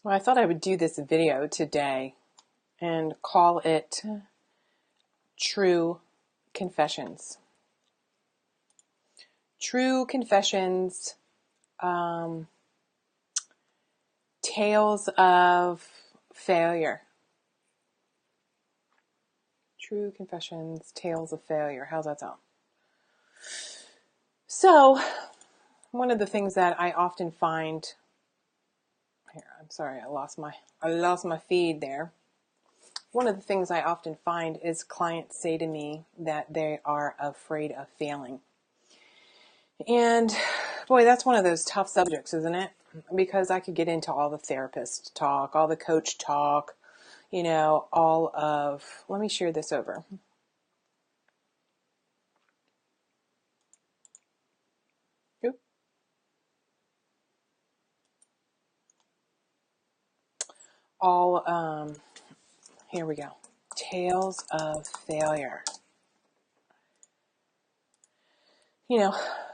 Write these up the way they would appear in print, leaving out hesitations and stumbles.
Well, I thought I would do this video today and call it True Confessions. True Confessions, um, Tales of Failure. True Confessions, Tales of Failure. How's that sound? So, one of the things that I often find here, I'm sorry, I lost my feed there. One of the things I often find is clients say to me that they are afraid of failing. And boy, that's one of those tough subjects, isn't it? Because I could get into all the therapist talk, all the coach talk, let me share this over. Oop. Here we go. Tales of failure.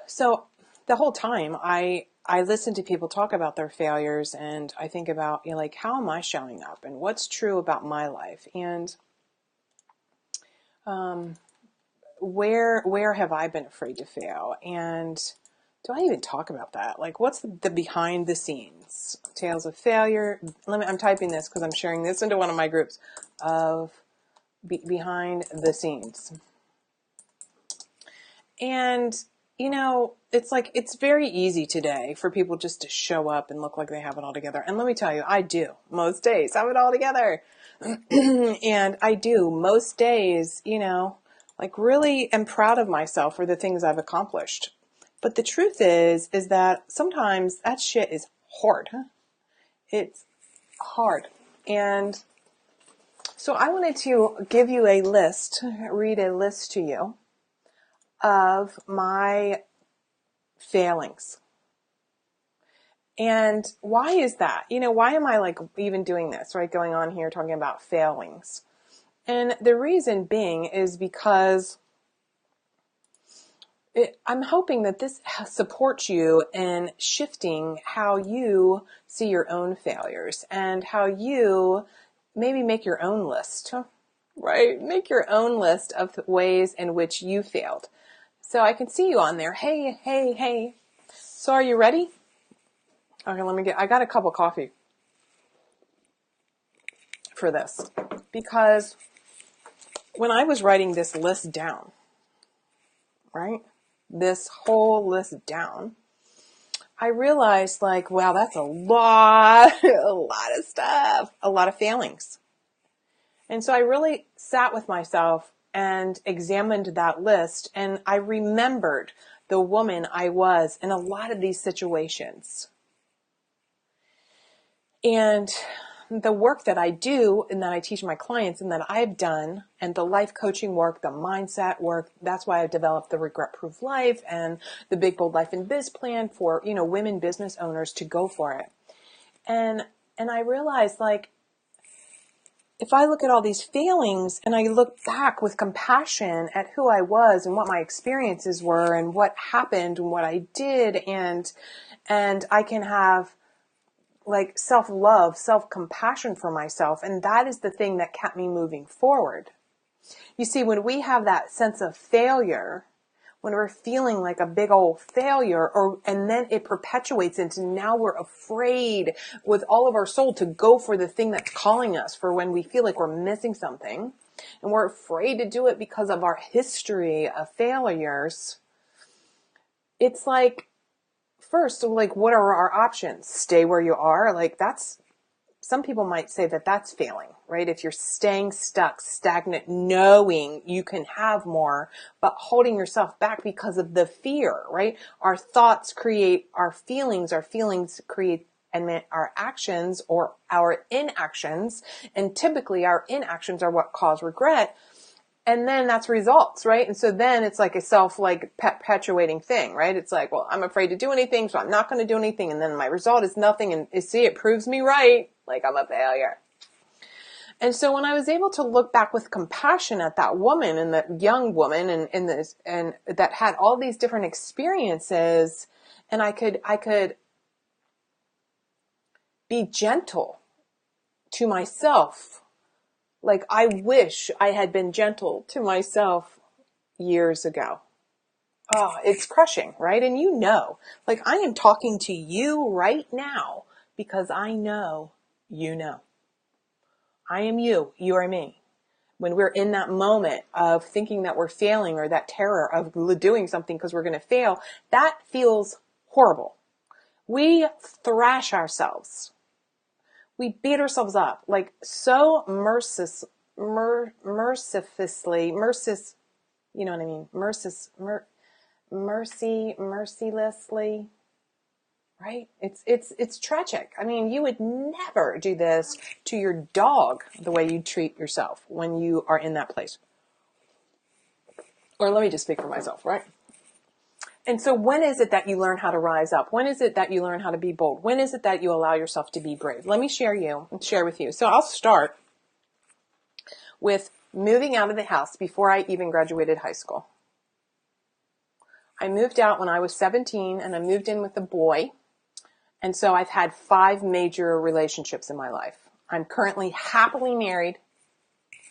So the whole time I listen to people talk about their failures, and I think about, like, how am I showing up and what's true about my life, and where have I been afraid to fail, and do I even talk about that? Like, what's the behind the scenes tales of failure? I'm typing this because I'm sharing this into one of my groups of behind the scenes. And it's like, it's very easy today for people just to show up and look like they have it all together. And let me tell you, I do most days have it all together. And I do most days, like, really am proud of myself for the things I've accomplished. But the truth is that sometimes that shit is hard. It's hard. And so I wanted to give you a list, read a list to you of my failings. And why is that? Why am I like even doing this, right? Going on here talking about failings. And the reason being is because I'm hoping that this supports you in shifting how you see your own failures and how you maybe make your own list, right? Make your own list of ways in which you failed. So I can see you on there. Hey. So are you ready? Okay, I got a cup of coffee for this, because when I was writing this list down, right? This whole list down, I realized, like, wow, that's a lot of stuff, a lot of failings. And so I really sat with myself and examined that list, and I remembered the woman I was in a lot of these situations. And the work that I do and that I teach my clients and that I've done, and the life coaching work, the mindset work, that's why I've developed the Regret Proof Life and the Big Bold Life and Biz Plan for, women business owners to go for it. And I realized, like, if I look at all these failings and I look back with compassion at who I was and what my experiences were and what happened and what I did, and I can have like self-love, self-compassion for myself. And that is the thing that kept me moving forward. You see, when we have that sense of failure, when we're feeling like a big old failure, and then it perpetuates into, now we're afraid with all of our soul to go for the thing that's calling us, for when we feel like we're missing something, and we're afraid to do it because of our history of failures. It's like, first, like, what are our options? Stay where you are. Like, some people might say that that's failing, right? If you're staying stuck, stagnant, knowing you can have more, but holding yourself back because of the fear, right? Our thoughts create our feelings create and our actions or our inactions. And typically our inactions are what cause regret. And then that's results, right? And so then it's like a perpetuating thing, right? It's like, well, I'm afraid to do anything, so I'm not going to do anything. And then my result is nothing. And see, it proves me right. Like, I'm a failure. And so when I was able to look back with compassion at that woman, and that young woman, and that had all these different experiences, and I could be gentle to myself. Like, I wish I had been gentle to myself years ago. Oh, it's crushing, right? And you know, like, I am talking to you right now because I know you know. I am you, you are me. When we're in that moment of thinking that we're failing, or that terror of doing something because we're going to fail, that feels horrible. We thrash ourselves. We beat ourselves up like so mercilessly, you know what I mean? Mercilessly, right? It's tragic. I mean, you would never do this to your dog the way you treat yourself when you are in that place. Or let me just speak for myself, right? And so when is it that you learn how to rise up? When is it that you learn how to be bold? When is it that you allow yourself to be brave? Let me share with you. So I'll start with moving out of the house before I even graduated high school. I moved out when I was 17 and I moved in with a boy. And so I've had 5 major relationships in my life. I'm currently happily married,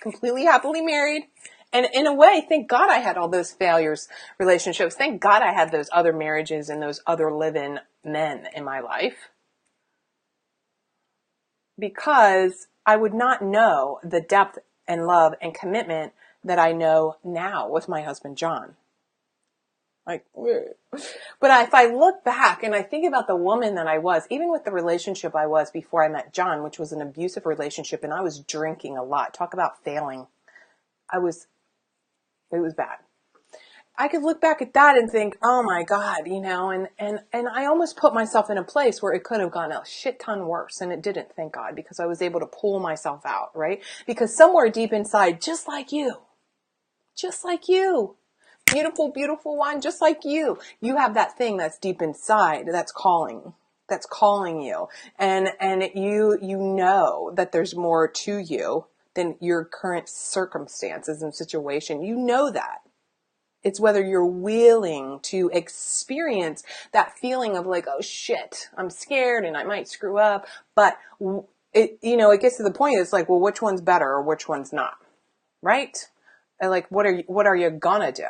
completely happily married. And in a way, thank God I had all those failures, relationships. Thank God I had those other marriages and those other live-in men in my life. Because I would not know the depth and love and commitment that I know now with my husband, John. Like, but if I look back and I think about the woman that I was, even with the relationship I was before I met John, which was an abusive relationship, and I was drinking a lot. Talk about failing. It was bad. I could look back at that and think, oh my God, you know, and I almost put myself in a place where it could have gone a shit ton worse, and it didn't, thank God, because I was able to pull myself out, right? Because somewhere deep inside, just like you, beautiful, beautiful one, just like you have that thing that's deep inside that's calling you. And you know that there's more to you than your current circumstances and situation. You know that. It's whether you're willing to experience that feeling of like, oh shit, I'm scared and I might screw up. But it gets to the point, it's like, well, which one's better or which one's not? Right? And like, what are you gonna do?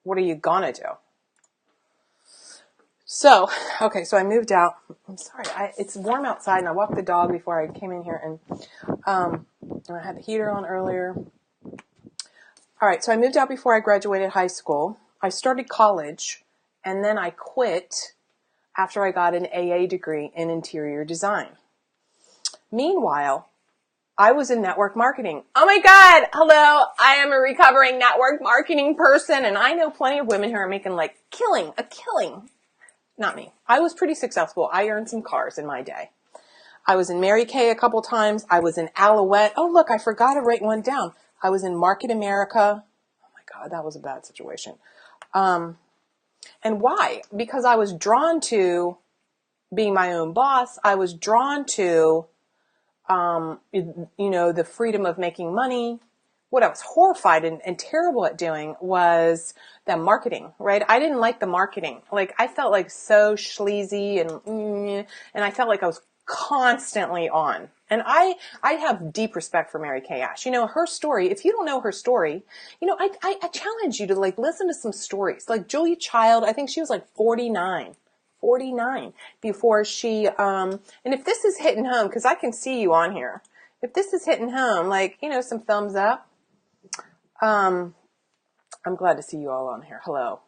What are you gonna do? So, okay, so I moved out. I'm sorry, it's warm outside, and I walked the dog before I came in here, and I had the heater on earlier. All right, so I moved out before I graduated high school. I started college, and then I quit after I got an AA degree in interior design. Meanwhile, I was in network marketing. Oh my God, hello, I am a recovering network marketing person, and I know plenty of women who are making like a killing. Not me. I was pretty successful. I earned some cars in my day. I was in Mary Kay a couple times. I was in Alouette. Oh, look, I forgot to write one down. I was in Market America. Oh my God, that was a bad situation. And why? Because I was drawn to being my own boss. I was drawn to, the freedom of making money. What I was horrified and terrible at doing was the marketing, right? I didn't like the marketing. Like, I felt like so sleazy and I felt like I was constantly on. And I have deep respect for Mary Kay Ash. You know, her story, if you don't know her story, I challenge you to like listen to some stories. Like Julia Child, I think she was like 49 before she, and if this is hitting home, because I can see you on here, if this is hitting home, like, some thumbs up. I'm glad to see you all on here. Hello.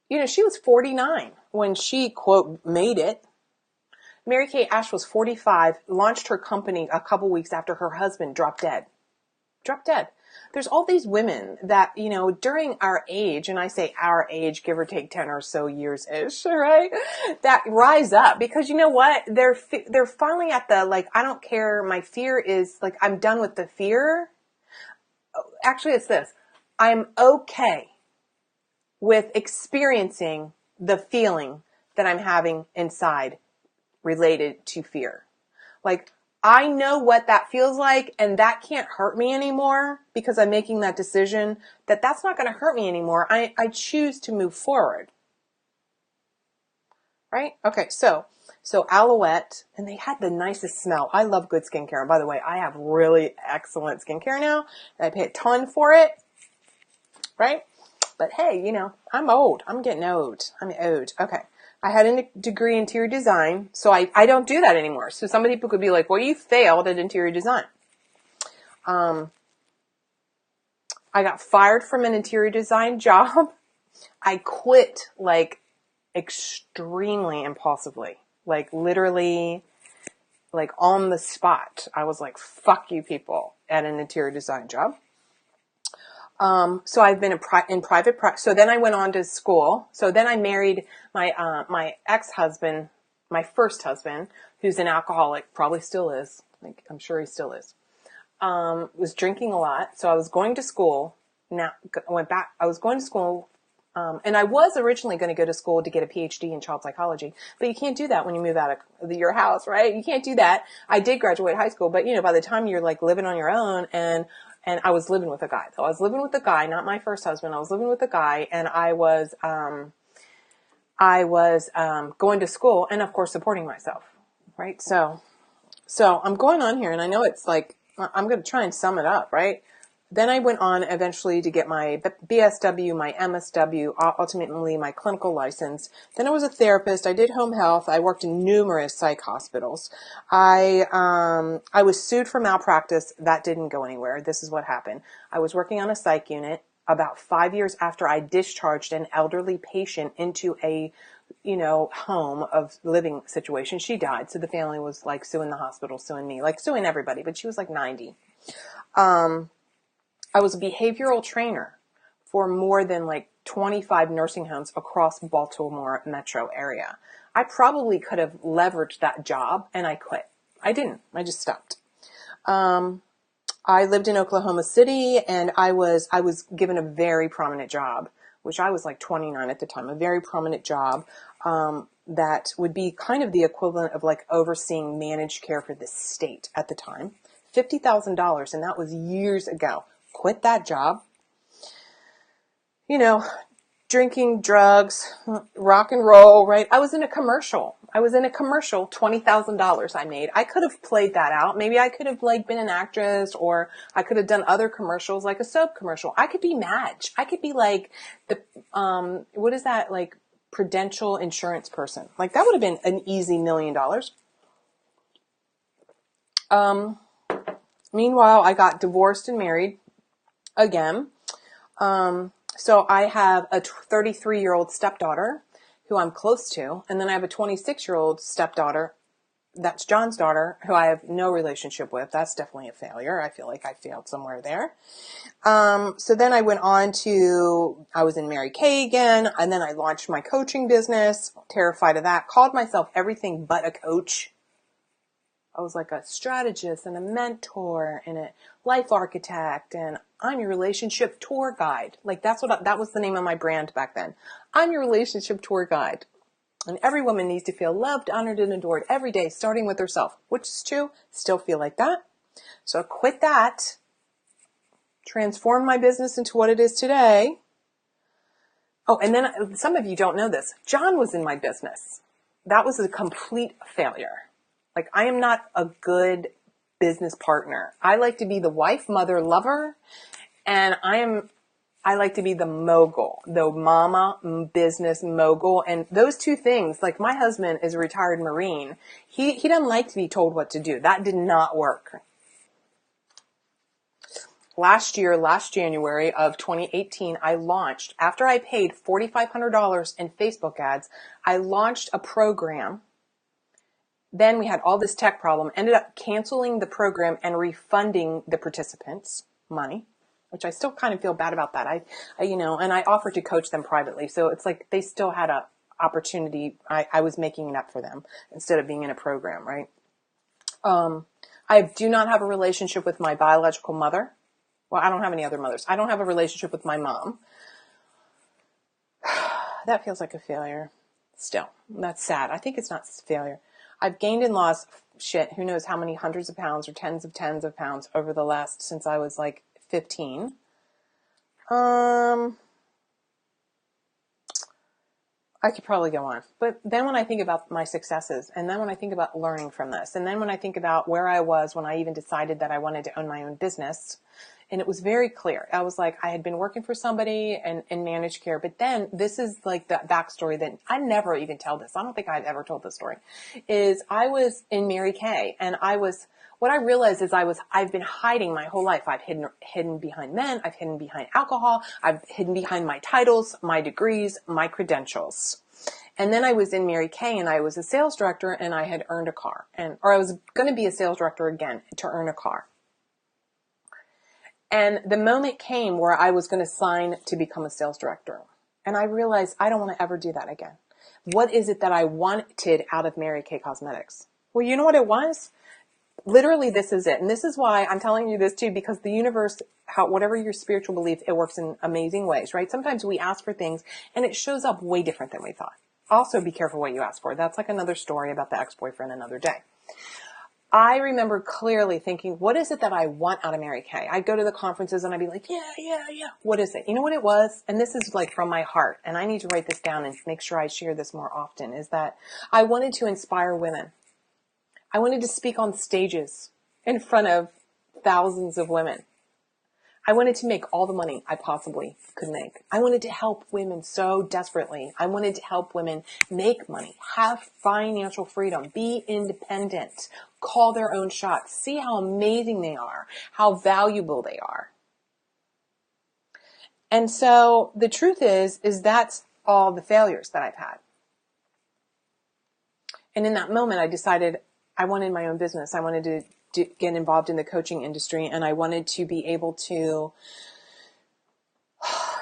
She was 49 when she, quote, made it. Mary Kay Ash was 45, launched her company a couple weeks after her husband dropped dead. There's all these women that, during our age, and I say our age, give or take 10 or so years-ish, right? That rise up because you know what? They're finally at the, like, I don't care. My fear is like, I'm done with the fear. Actually, it's this. I'm okay with experiencing the feeling that I'm having inside related to fear. Like, I know what that feels like, and that can't hurt me anymore because I'm making that decision that that's not going to hurt me anymore. I choose to move forward. right? Okay, so Alouette, and they had the nicest smell. I love good skincare. And by the way, I have really excellent skincare now, and I pay a ton for it, right? But hey, you know, I'm old. I'm getting old. I'm old. Okay. I had a degree in interior design, so I don't do that anymore. So some people could be like, well, you failed at interior design. I got fired from an interior design job. I quit like extremely impulsively, like literally like on the spot. I was like, fuck you people at an interior design job. So I've been in private practice. So then I went on to school. So then I married my ex-husband, my first husband, who's an alcoholic, probably still is. Like, I'm sure he still is. Was drinking a lot. So I was going to school. Now I went back. I was going to school. And I was originally going to go to school to get a PhD in child psychology, but you can't do that when you move out of your house, right? You can't do that. I did graduate high school, but you know, by the time you're like living on your own, and I was living with a guy, though. I was living with a guy, not my first husband. I was living with a guy, and I was going to school and of course supporting myself, right? So I'm going on here, and I know it's like, I'm going to try and sum it up, right? Then I went on eventually to get my BSW, my MSW, ultimately my clinical license. Then I was a therapist. I did home health. I worked in numerous psych hospitals. I was sued for malpractice. That didn't go anywhere. This is what happened. I was working on a psych unit about 5 years after I discharged an elderly patient into a home of living situation. She died. So the family was like suing the hospital, suing me, like suing everybody, but she was like 90. I was a behavioral trainer for more than like 25 nursing homes across Baltimore metro area. I probably could have leveraged that job, and I quit. I didn't. I just stopped. I lived in Oklahoma City, and I was given a very prominent job, which I was like 29 at the time, a very prominent job that would be kind of the equivalent of like overseeing managed care for the state at the time. $50,000, and that was years ago. Quit that job. Drinking, drugs, rock and roll, right? I was in a commercial, $20,000 I made. I could have played that out. Maybe I could have like been an actress, or I could have done other commercials, like a soap commercial. I could be Madge. I could be like the, what is that? Like Prudential insurance person. Like that would have been an easy $1 million. Meanwhile, I got divorced and married again. So I have a 33-year-old stepdaughter who I'm close to. And then I have a 26-year-old stepdaughter. That's John's daughter, who I have no relationship with. That's definitely a failure. I feel like I failed somewhere there. So then I went on to, I was in Mary Kay again. And then I launched my coaching business. Terrified of that. Called myself everything but a coach. I was like a strategist and a mentor and a life architect, and I'm your relationship tour guide. Like that was the name of my brand back then. I'm your relationship tour guide. And every woman needs to feel loved, honored, and adored every day, starting with herself, which is true. Still feel like that. So I quit that, transformed my business into what it is today. Oh, and then some of you don't know this. John was in my business. That was a complete failure. Like, I am not a good business partner. I like to be the wife, mother, lover, and I like to be the mogul, the mama business mogul. And those two things, like my husband is a retired Marine. He doesn't like to be told what to do. That did not work. Last January of 2018, I launched, after I paid $4,500 in Facebook ads, I launched a program. Then we had all this tech problem, ended up canceling the program and refunding the participants money, which I still kind of feel bad about that. And I offered to coach them privately. So it's like they still had a opportunity. I was making it up for them instead of being in a program, right? I do not have a relationship with my biological mother. Well, I don't have any other mothers. I don't have a relationship with my mom. That feels like a failure. Still, that's sad. I think it's not failure. I've gained and lost who knows how many hundreds of pounds or tens of pounds over the last, since I was like 15. I I could probably go on. But then when I think about my successes, and then when I think about learning from this, and then when I think about where I was when I even decided that I wanted to own my own business, and it was very clear. I was like, I had been working for somebody and in managed care, but then this is like the backstory that I never even tell this. I don't think I've ever told this story. Is I was in Mary Kay, and what I realized is I've been hiding my whole life. I've hidden behind men. I've hidden behind alcohol. I've hidden behind my titles, my degrees, my credentials. And then I was in Mary Kay, and I was a sales director, and I had earned a car, or I was going to be a sales director again to earn a car. And the moment came where I was going to sign to become a sales director. And I realized I don't want to ever do that again. What is it that I wanted out of Mary Kay Cosmetics? Well, you know what it was? Literally, this is it. And this is why I'm telling you this too, because the universe, whatever your spiritual belief, it works in amazing ways, right? Sometimes we ask for things and it shows up way different than we thought. Also, be careful what you ask for. That's like another story about the ex-boyfriend another day. I remember clearly thinking, what is it that I want out of Mary Kay? I'd go to the conferences and I'd be like, yeah. What is it? You know what it was? And this is like from my heart. And I need to write this down and make sure I share this more often, is that I wanted to inspire women. I wanted to speak on stages in front of thousands of women. I wanted to make all the money I possibly could make. I wanted to help women so desperately. I wanted to help women make money, have financial freedom, be independent, call their own shots, see how amazing they are, how valuable they are. And so the truth is that's all the failures that I've had. And in that moment, I decided I wanted my own business. I wanted to get involved in the coaching industry, and I wanted to be able to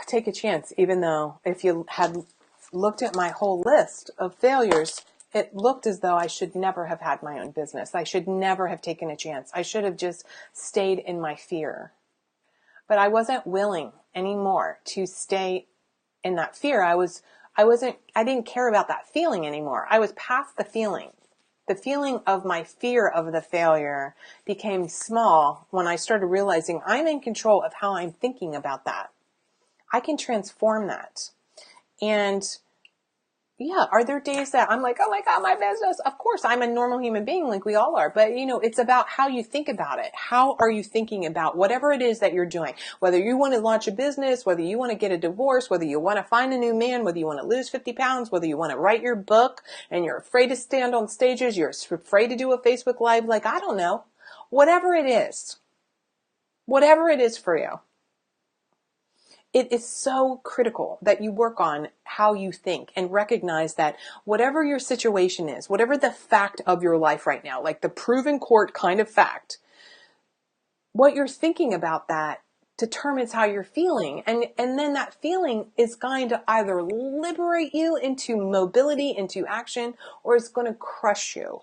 take a chance, even though if you had looked at my whole list of failures, it looked as though I should never have had my own business. I should never have taken a chance. I should have just stayed in my fear. But I wasn't willing anymore to stay in that fear. I didn't care about that feeling anymore. I was past the feeling. The feeling of my fear of the failure became small when I started realizing I'm in control of how I'm thinking about that. I can transform that. And yeah, are there days that I'm like, oh my God, my business? Of course, I'm a normal human being like we all are. But, it's about how you think about it. How are you thinking about whatever it is that you're doing? Whether you want to launch a business, whether you want to get a divorce, whether you want to find a new man, whether you want to lose 50 pounds, whether you want to write your book and you're afraid to stand on stages, you're afraid to do a Facebook Live, like, I don't know. Whatever it is for you. It is so critical that you work on how you think and recognize that whatever your situation is, whatever the fact of your life right now, like the proven court kind of fact, what you're thinking about that determines how you're feeling. And then that feeling is going to either liberate you into mobility, into action, or it's going to crush you.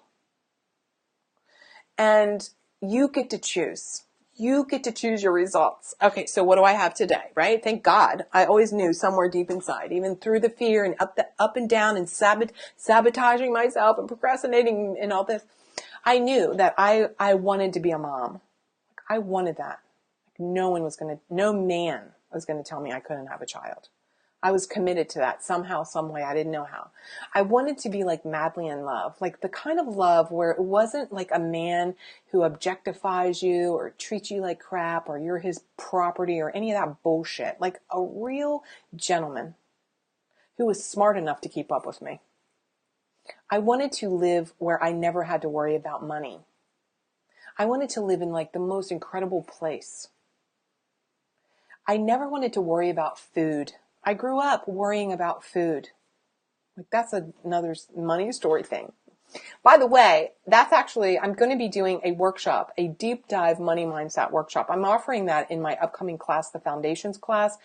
And you get to choose. You get to choose your results. Okay, so what do I have today, right? Thank God. I always knew somewhere deep inside, even through the fear and up and down and sabotaging myself and procrastinating and all this, I knew that I wanted to be a mom. I wanted that. No man was going to tell me I couldn't have a child. I was committed to that somehow, some way. I didn't know how. I wanted to be like madly in love, like the kind of love where it wasn't like a man who objectifies you or treats you like crap or you're his property or any of that bullshit. Like a real gentleman who was smart enough to keep up with me. I wanted to live where I never had to worry about money. I wanted to live in like the most incredible place. I never wanted to worry about food. I grew up worrying about food. Like that's another money story thing. By the way, I'm going to be doing a workshop, a deep dive money mindset workshop. I'm offering that in my upcoming class, the Foundations class.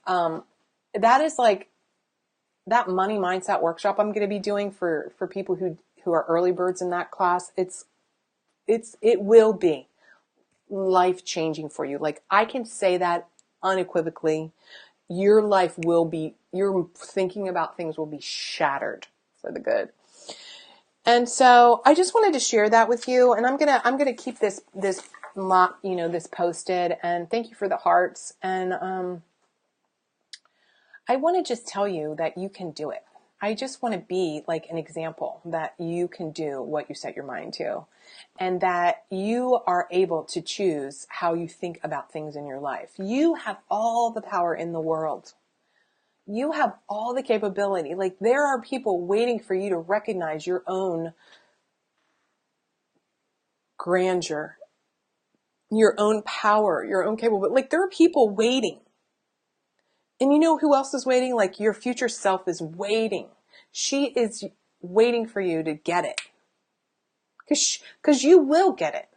That is like that money mindset workshop I'm going to be doing for people who are early birds in that class. It will be life changing for you. Like I can say that unequivocally. Your thinking about things will be shattered for the good. And so I just wanted to share that with you. And I'm going to keep this posted, and thank you for the hearts. And, I want to just tell you that you can do it. I just want to be like an example that you can do what you set your mind to, and that you are able to choose how you think about things in your life. You have all the power in the world. You have all the capability. Like, there are people waiting for you to recognize your own grandeur, your own power, your own capability. Like, there are people waiting. And you know who else is waiting? Like, your future self is waiting. She is waiting for you to get it. Because you will get it.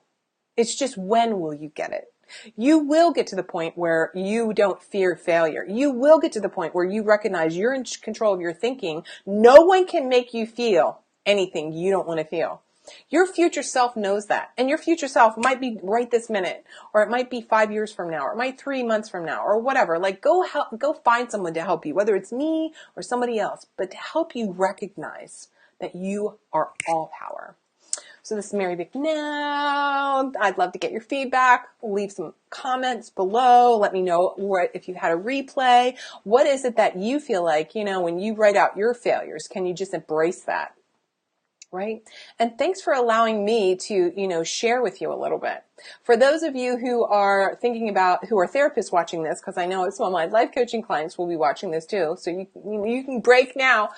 It's just, when will you get it? You will get to the point where you don't fear failure. You will get to the point where you recognize you're in control of your thinking. No one can make you feel anything you don't want to feel. Your future self knows that. And your future self might be right this minute, or it might be 5 years from now, or it might 3 months from now, or whatever. Like, go find someone to help you, whether it's me or somebody else, but to help you recognize that you are all power. So this is Mary Bicknell. I'd love to get your feedback. Leave some comments below. Let me know if you had a replay. What is it that you feel like, when you write out your failures, can you just embrace that? Right? And thanks for allowing me to, share with you a little bit. For those of you who are who are therapists watching this, because I know some of my life coaching clients will be watching this too, so you can break now.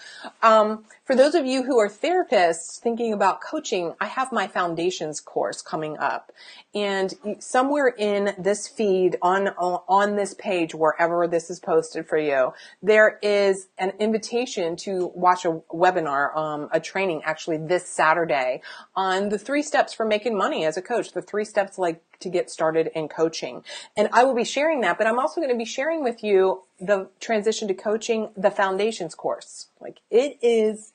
For those of you who are therapists thinking about coaching, I have my foundations course coming up. And somewhere in this feed, on this page, wherever this is posted for you, there is an invitation to watch a webinar, a training actually this Saturday, on the 3 steps for making money as a coach, the 3 steps to get started in coaching. And I will be sharing that, but I'm also going to be sharing with you the transition to coaching, the foundations course. Like, it is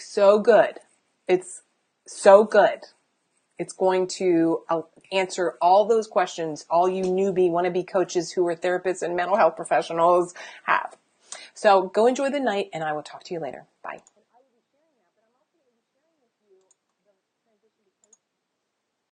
so good. It's so good. It's going to answer all those questions all you newbie wannabe coaches who are therapists and mental health professionals have. So go enjoy the night, and I will talk to you later. Bye.